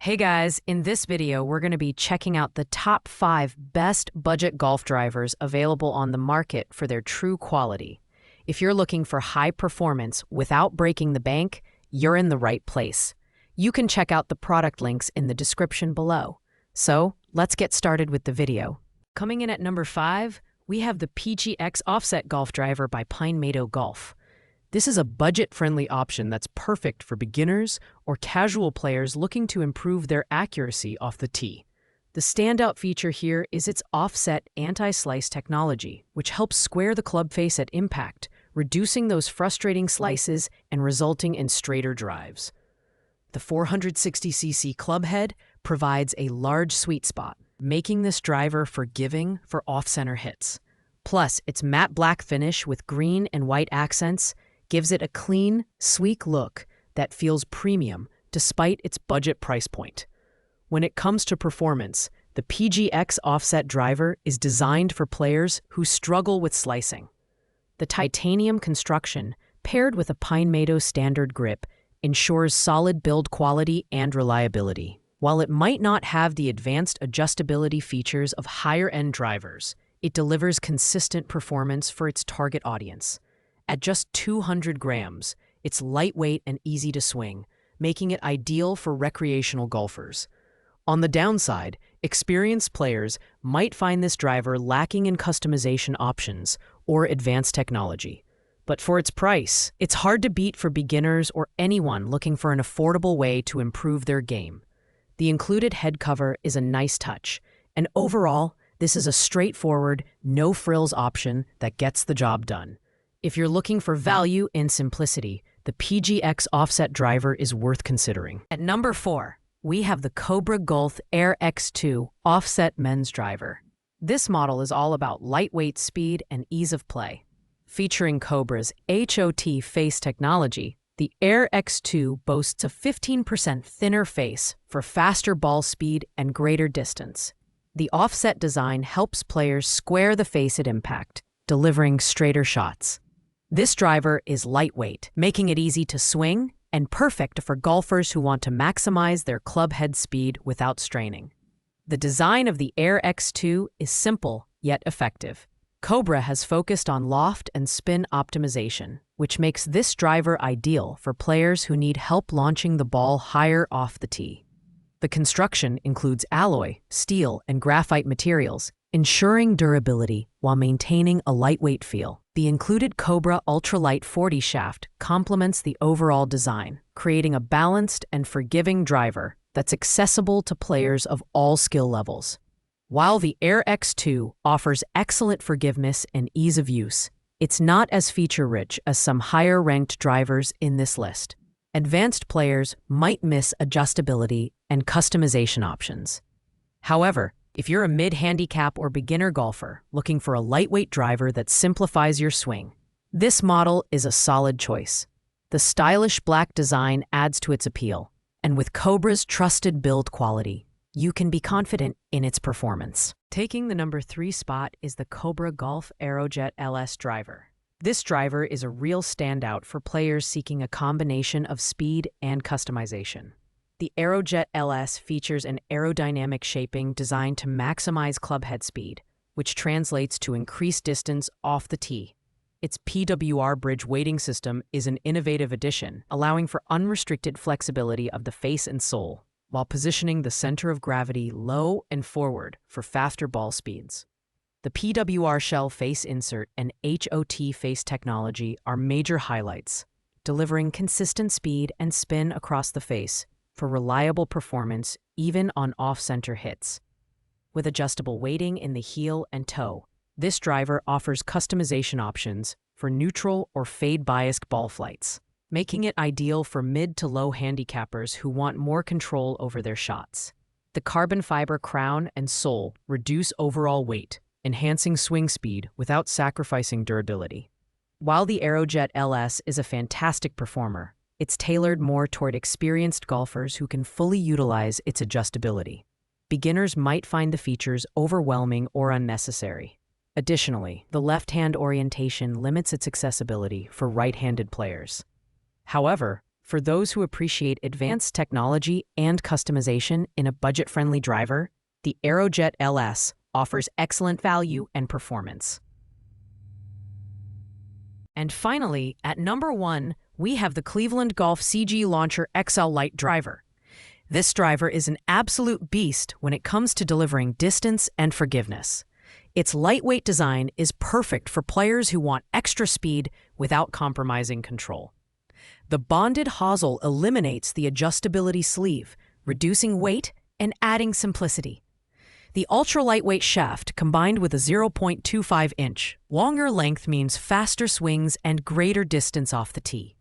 Hey guys, in this video, we're going to be checking out the top 5 best budget golf drivers available on the market for their true quality. If you're looking for high performance without breaking the bank, you're in the right place. You can check out the product links in the description below. So, let's get started with the video. Coming in at number 5, we have the PGX Offset Golf Driver by Pine Meadow Golf. This is a budget-friendly option that's perfect for beginners or casual players looking to improve their accuracy off the tee. The standout feature here is its offset anti-slice technology, which helps square the club face at impact, reducing those frustrating slices and resulting in straighter drives. The 460cc club head provides a large sweet spot, making this driver forgiving for off-center hits. Plus, its matte black finish with green and white accents gives it a clean, sleek look that feels premium despite its budget price point. When it comes to performance, the PGX Offset Driver is designed for players who struggle with slicing. The titanium construction, paired with a Pine Meadow standard grip, ensures solid build quality and reliability. While it might not have the advanced adjustability features of higher-end drivers, it delivers consistent performance for its target audience. At just 200 grams, it's lightweight and easy to swing, making it ideal for recreational golfers. On the downside, experienced players might find this driver lacking in customization options or advanced technology. But for its price, it's hard to beat for beginners or anyone looking for an affordable way to improve their game. The included head cover is a nice touch, and overall, this is a straightforward, no-frills option that gets the job done. If you're looking for value and simplicity, the PGX Offset Driver is worth considering. At number 4, we have the Cobra Golf Air X2 Offset Men's Driver. This model is all about lightweight speed and ease of play. Featuring Cobra's HOT face technology, the Air X2 boasts a 15% thinner face for faster ball speed and greater distance. The offset design helps players square the face at impact, delivering straighter shots. This driver is lightweight, making it easy to swing and perfect for golfers who want to maximize their club head speed without straining. The design of the Air X2 is simple yet effective. Cobra has focused on loft and spin optimization, which makes this driver ideal for players who need help launching the ball higher off the tee. The construction includes alloy, steel, and graphite materials, ensuring durability while maintaining a lightweight feel. The included Cobra Ultralight 40 shaft complements the overall design, creating a balanced and forgiving driver that's accessible to players of all skill levels. While the Air X2 offers excellent forgiveness and ease of use, it's not as feature-rich as some higher-ranked drivers in this list. Advanced players might miss adjustability and customization options. However, if you're a mid-handicap or beginner golfer looking for a lightweight driver that simplifies your swing, this model is a solid choice. The stylish black design adds to its appeal, and with Cobra's trusted build quality, you can be confident in its performance. Taking the number 3 spot is the Cobra Golf Aerojet LS driver. This driver is a real standout for players seeking a combination of speed and customization. The Aerojet LS features an aerodynamic shaping designed to maximize club head speed, which translates to increased distance off the tee. Its PWR bridge weighting system is an innovative addition, allowing for unrestricted flexibility of the face and sole, while positioning the center of gravity low and forward for faster ball speeds. The PWR shell face insert and HOT face technology are major highlights, delivering consistent speed and spin across the face for reliable performance even on off-center hits. With adjustable weighting in the heel and toe, this driver offers customization options for neutral or fade-biased ball flights, making it ideal for mid to low handicappers who want more control over their shots. The carbon fiber crown and sole reduce overall weight, enhancing swing speed without sacrificing durability. While the Aerojet LS is a fantastic performer, it's tailored more toward experienced golfers who can fully utilize its adjustability. Beginners might find the features overwhelming or unnecessary. Additionally, the left-hand orientation limits its accessibility for right-handed players. However, For those who appreciate advanced technology and customization in a budget-friendly driver, the Aerojet LS offers excellent value and performance. And finally, at number 1, we have the Cleveland Golf CG Launcher XL Lite driver. This driver is an absolute beast when it comes to delivering distance and forgiveness. Its lightweight design is perfect for players who want extra speed without compromising control. The bonded hosel eliminates the adjustability sleeve, reducing weight and adding simplicity. The ultra-lightweight shaft combined with a 0.25-inch longer length means faster swings and greater distance off the tee.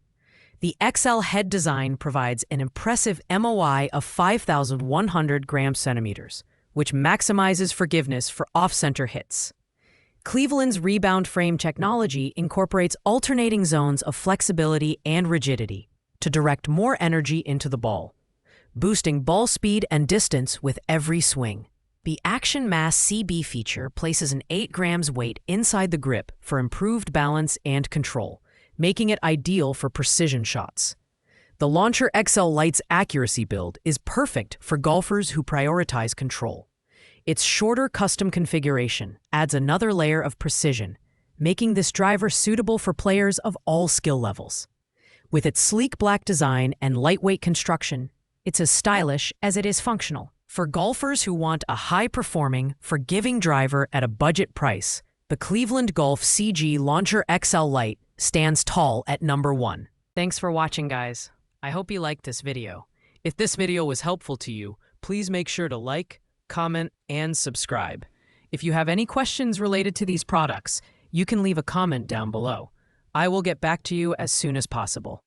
The XL head design provides an impressive MOI of 5,100 gram-centimeters, which maximizes forgiveness for off-center hits. Cleveland's rebound frame technology incorporates alternating zones of flexibility and rigidity to direct more energy into the ball, boosting ball speed and distance with every swing. The Action Mass CB feature places an 8 grams weight inside the grip for improved balance and control, making it ideal for precision shots. The Launcher XL Lite's accuracy build is perfect for golfers who prioritize control. Its shorter custom configuration adds another layer of precision, making this driver suitable for players of all skill levels. With its sleek black design and lightweight construction, it's as stylish as it is functional. For golfers who want a high-performing, forgiving driver at a budget price, the Cleveland Golf CG Launcher XL Lite stands tall at number 1. Thanks for watching, guys. I hope you liked this video. If this video was helpful to you, please make sure to like, comment, and subscribe. If you have any questions related to these products, you can leave a comment down below. I will get back to you as soon as possible.